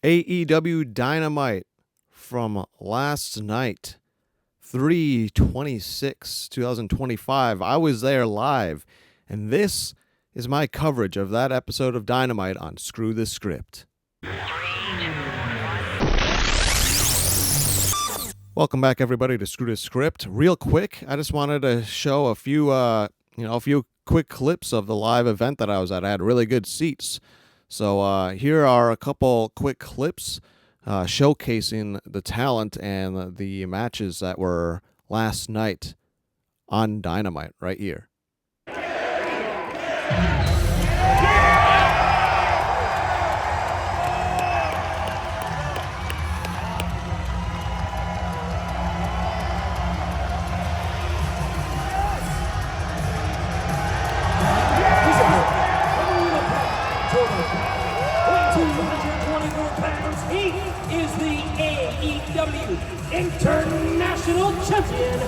AEW Dynamite from last night, 3/26/2025. I was there live, and this is my coverage of that episode of Dynamite on Screw the Script. Welcome back, everybody, to Screw the Script. Real quick, I just wanted to show a few quick clips of the live event that I was at. I had really good seats. So here are a couple quick clips showcasing the talent and the matches that were last night on Dynamite right here. AEW International Champion,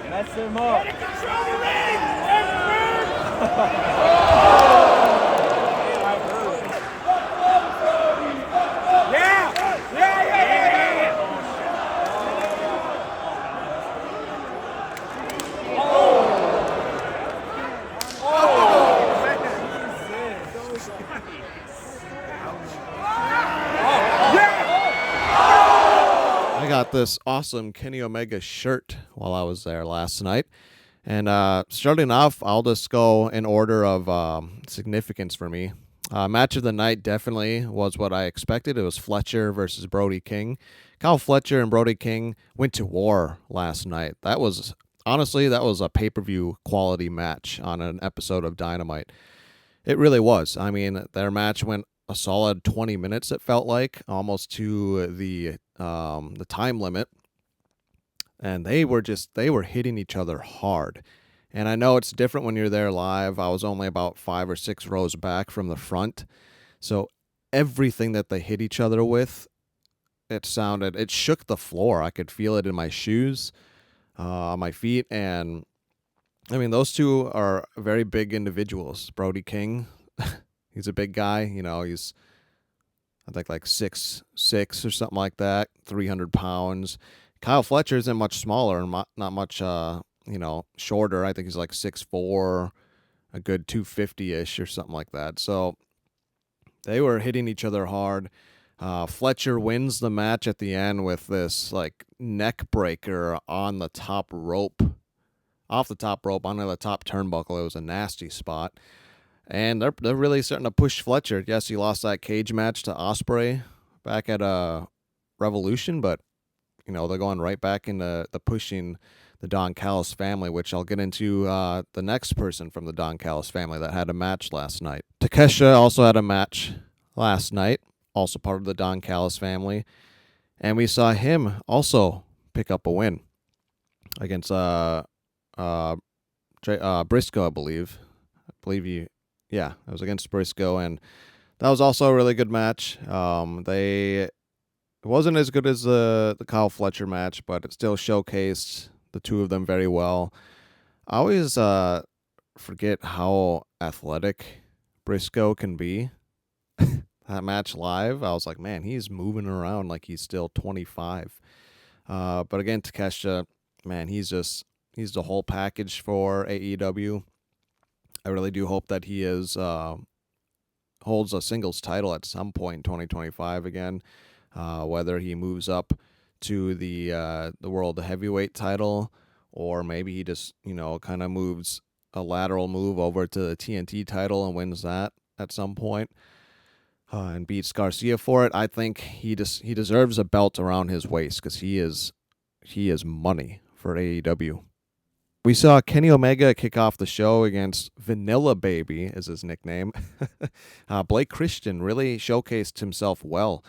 Mess him up. control the ring! I got this awesome Kenny Omega shirt while I was there last night. And starting off, I'll just go in order of significance for me. Match of the night definitely was what I expected. It was Fletcher versus Brody King. Kyle Fletcher and Brody King went to war last night. That was a pay-per-view quality match on an episode of Dynamite. It really was. I mean, their match went a solid 20 minutes, it felt like, almost to the time limit. And they were hitting each other hard. And I know it's different when you're there live. I was only about 5 or 6 rows back from the front. So everything that they hit each other with, it shook the floor. I could feel it in my shoes, on my feet. And I mean, those two are very big individuals. Brody King, he's a big guy. You know, he's, I think, like 6'6" or something like that, 300 pounds. Kyle Fletcher isn't much smaller and not much, shorter. I think he's like 6'4", a good 250-ish or something like that. So they were hitting each other hard. Fletcher wins the match at the end with this like neck breaker on the top rope, off the top rope onto the top turnbuckle. It was a nasty spot. And they're really starting to push Fletcher. Yes, he lost that cage match to Ospreay back at Revolution, but you know, they're going right back into the pushing the Don Callis family, which I'll get into the next person from the Don Callis family that had a match last night. Takesha also had a match last night, also part of the Don Callis family. And we saw him also pick up a win against Briscoe, I believe. It was against Briscoe, and that was also a really good match. It wasn't as good as the Kyle Fletcher match, but it still showcased the two of them very well. I always forget how athletic Briscoe can be. That match live, I was like, man, he's moving around like he's still 25. But again, Takesha, man, he's just He's the whole package for AEW. I really do hope that he holds a singles title at some point in 2025 again. Whether he moves up to the world heavyweight title, or maybe he just kind of moves a lateral move over to the TNT title and wins that at some point, and beats Garcia for it. I think he deserves a belt around his waist because he is money for AEW. We saw Kenny Omega kick off the show against Vanilla Baby, is his nickname. Blake Christian really showcased himself well.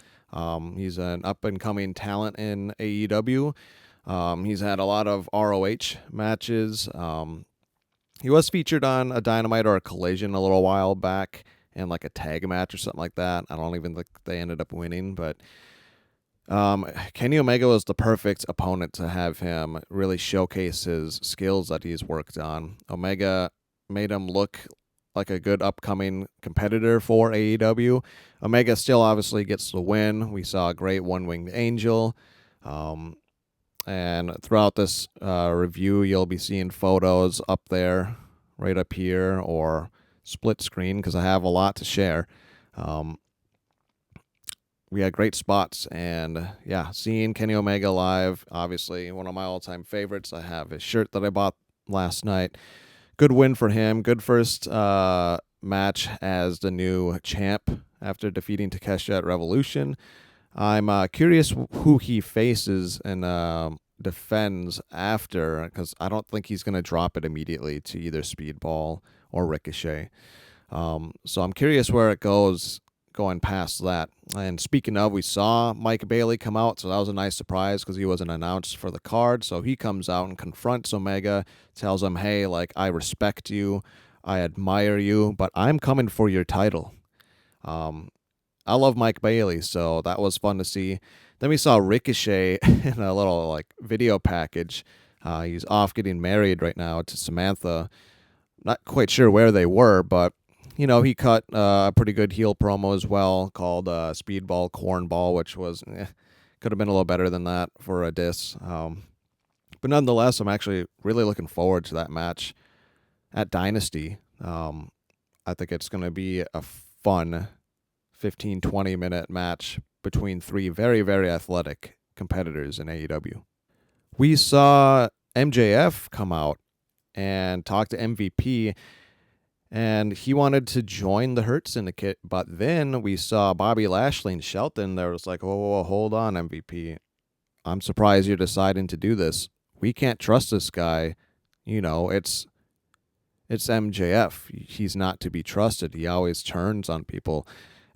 He's an up-and-coming talent in AEW. He's had a lot of ROH matches. He was featured on a Dynamite or a Collision a little while back in like a tag match or something like that. I don't even think they ended up winning, but Kenny Omega was the perfect opponent to have him really showcase his skills that he's worked on. Omega made him look like a good upcoming competitor for AEW. Omega still obviously gets the win. We saw a great one-winged angel. And throughout this review, you'll be seeing photos up there, right up here, or split screen, because I have a lot to share. We had great spots, and yeah, seeing Kenny Omega live, obviously one of my all-time favorites. I have his shirt that I bought last night. Good win for him. Good first match as the new champ after defeating Takeshita at Revolution. I'm curious who he faces and defends after, because I don't think he's going to drop it immediately to either Speedball or Ricochet. So I'm curious where it goes going past that. And speaking of, we saw Mike Bailey come out, so that was a nice surprise because he wasn't announced for the card. So he comes out and confronts Omega, tells him, hey, like, I respect you, I admire you, but I'm coming for your title. I love Mike Bailey, so that was fun to see. Then we saw Ricochet in a little like video package. He's off getting married right now to Samantha. Not quite sure where they were, but he cut a pretty good heel promo as well called Speedball Cornball, which was could have been a little better than that for a diss. But nonetheless, I'm actually really looking forward to that match at Dynasty. I think it's going to be a fun 15-20 minute match between three very, very athletic competitors in AEW. We saw MJF come out and talk to MVP, and he wanted to join the Hurt Syndicate, but then we saw Bobby Lashley and Shelton. There was like, whoa, hold on, MVP. I'm surprised you're deciding to do this. We can't trust this guy. It's MJF. He's not to be trusted. He always turns on people.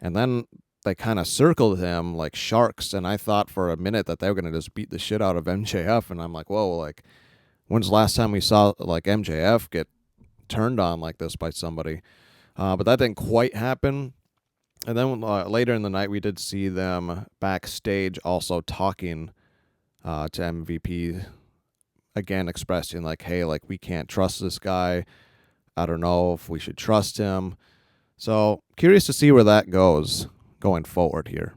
And then they kind of circled him like sharks, and I thought for a minute that they were going to just beat the shit out of MJF, and I'm like, whoa, like, when's the last time we saw like MJF get turned on like this by somebody? But that didn't quite happen. And then later in the night, we did see them backstage also talking to MVP, again expressing like, hey, like, we can't trust this guy. I don't know if we should trust him. So curious to see where that goes going forward here.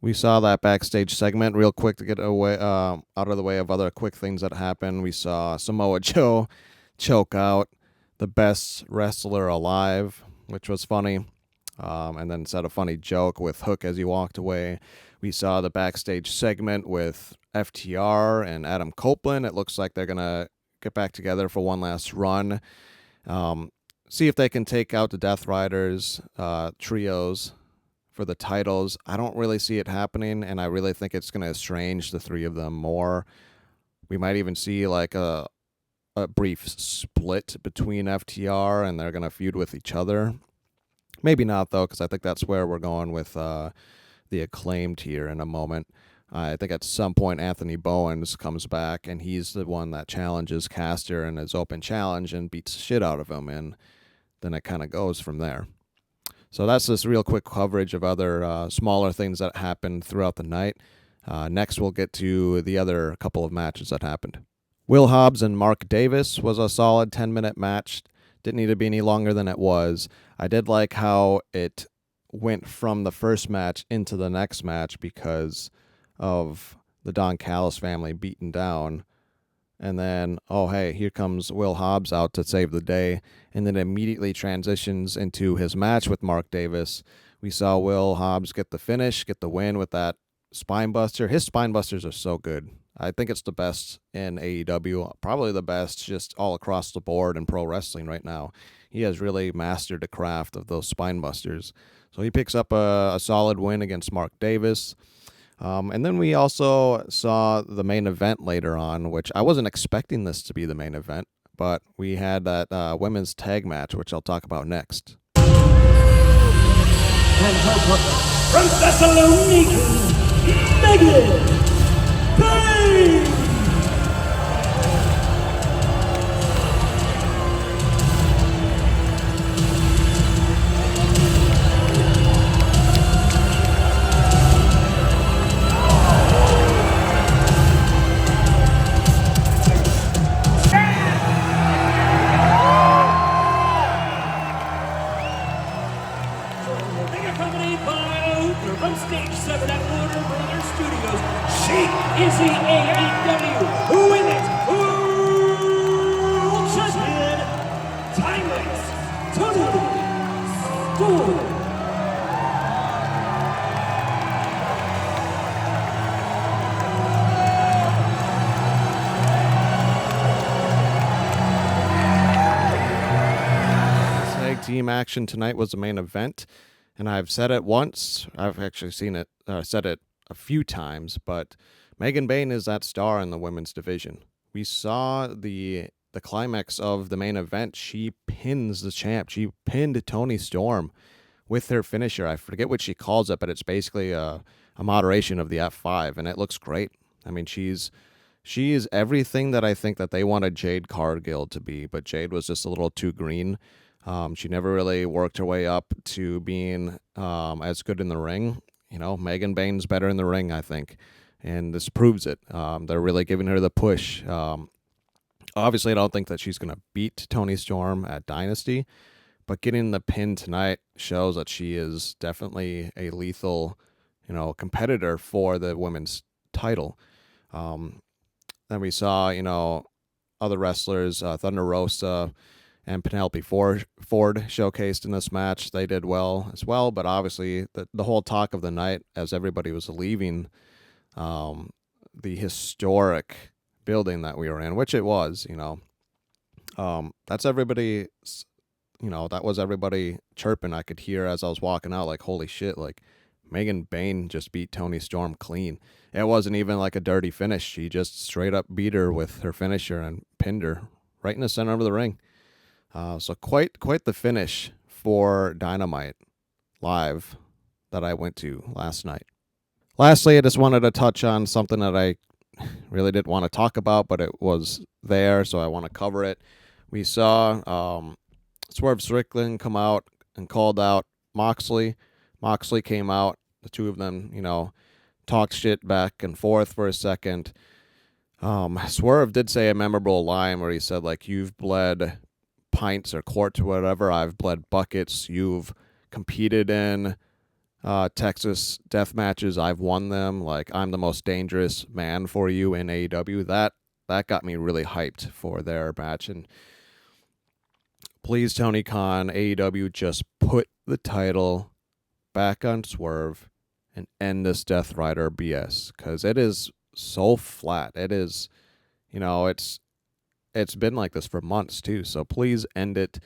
We saw that backstage segment real quick to get away out of the way of other quick things that happened. We saw Samoa Joe choke out the best wrestler alive, which was funny, and then said a funny joke with Hook as he walked away. We saw the backstage segment with FTR and Adam Copeland. It looks like they're going to get back together for one last run. See if they can take out the Death Riders trios for the titles. I don't really see it happening, and I really think it's going to estrange the three of them more. We might even see like a brief split between FTR, and they're going to feud with each other. Maybe not, though, because I think that's where we're going with the Acclaimed here in a moment. I think at some point Anthony Bowens comes back, and he's the one that challenges Caster in his open challenge and beats the shit out of him, and then it kind of goes from there. So that's this real quick coverage of other smaller things that happened throughout the night. Next, we'll get to the other couple of matches that happened. Will Hobbs and Mark Davis was a solid 10-minute match. Didn't need to be any longer than it was. I did like how it went from the first match into the next match because of the Don Callis family beaten down And then, oh, hey, here comes Will Hobbs out to save the day. And then immediately transitions into his match with Mark Davis. We saw Will Hobbs get the finish, get the win with that spine buster. His spine busters are so good. I think it's the best in AEW, probably the best just all across the board in pro wrestling right now. He has really mastered the craft of those spine busters. So he picks up a solid win against Mark Davis. And then we also saw the main event later on, which I wasn't expecting this to be the main event, but we had that women's tag match, which I'll talk about next. And her partner from Thessaloniki, Megan Payne. From Stage 7 at Warner Brothers Studios, she is the AEW Women's World Champion, Timeless Toni Storm. Tag team action tonight was the main event. And I've said it once. I've actually said it a few times. But Megan Bayne is that star in the women's division. We saw the climax of the main event. She pins the champ. She pinned Toni Storm with her finisher. I forget what she calls it, but it's basically a moderation of the F5, and it looks great. I mean, she is everything that I think that they wanted Jade Cargill to be, but Jade was just a little too green. She never really worked her way up to being as good in the ring. You know, Megan Bayne's better in the ring, I think, and this proves it. They're really giving her the push. Obviously, I don't think that she's going to beat Toni Storm at Dynasty, but getting the pin tonight shows that she is definitely a lethal, competitor for the women's title. Then we saw, other wrestlers, Thunder Rosa and Penelope Ford showcased in this match. They did well as well, but obviously the whole talk of the night as everybody was leaving the historic building that we were in, which it was, that's everybody, that was everybody chirping. I could hear as I was walking out, like, holy shit, like Megan Bayne just beat Toni Storm clean. It wasn't even like a dirty finish. She just straight up beat her with her finisher and pinned her right in the center of the ring. So quite the finish for Dynamite Live that I went to last night. Lastly, I just wanted to touch on something that I really didn't want to talk about, but it was there, so I want to cover it. We saw Swerve Strickland come out and called out Moxley. Moxley came out. The two of them, talked shit back and forth for a second. Swerve did say a memorable line where he said, like, you've bled pints or quarts or whatever. I've bled buckets. You've competed in Texas death matches. I've won them. Like, I'm the most dangerous man for you in AEW. That got me really hyped for their match. And please, Tony Khan, AEW, just put the title back on Swerve and end this Death Rider BS, because it is so flat. It is, it's been like this for months too. So please end it.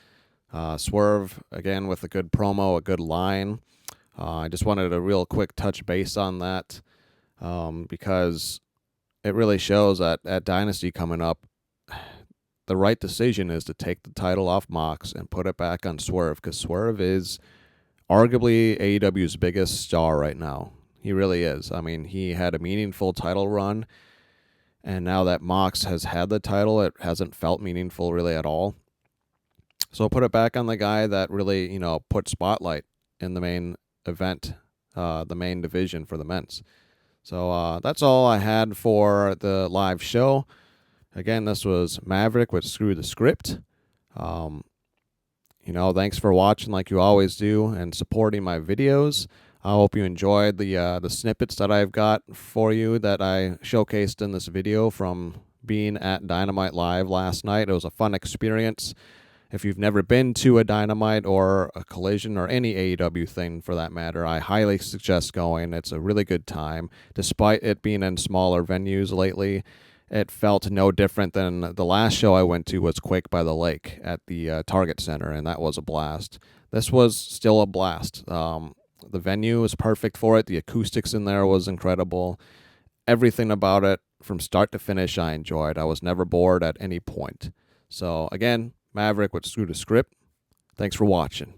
Swerve again with a good promo, a good line. I just wanted a real quick touch base on that because it really shows that at Dynasty coming up, the right decision is to take the title off Mox and put it back on Swerve, because Swerve is arguably AEW's biggest star right now. He really is. I mean, he had a meaningful title run, and now that Mox has had the title, it hasn't felt meaningful really at all. So put it back on the guy that really, put spotlight in the main event, the main division for the men's. So that's all I had for the live show. Again, this was Maverick with Screw the Script. Thanks for watching like you always do and supporting my videos. I hope you enjoyed the snippets that I've got for you that I showcased in this video from being at Dynamite Live last night. It was a fun experience. If you've never been to a Dynamite or a Collision or any AEW thing for that matter, I highly suggest going. It's a really good time. Despite it being in smaller venues lately, it felt no different than the last show I went to was Quake by the Lake at the Target Center, and that was a blast. This was still a blast. The venue was perfect for it. The acoustics in there was incredible. Everything about it, from start to finish, I enjoyed. I was never bored at any point. So, again, Maverick with Screw to Script. Thanks for watching.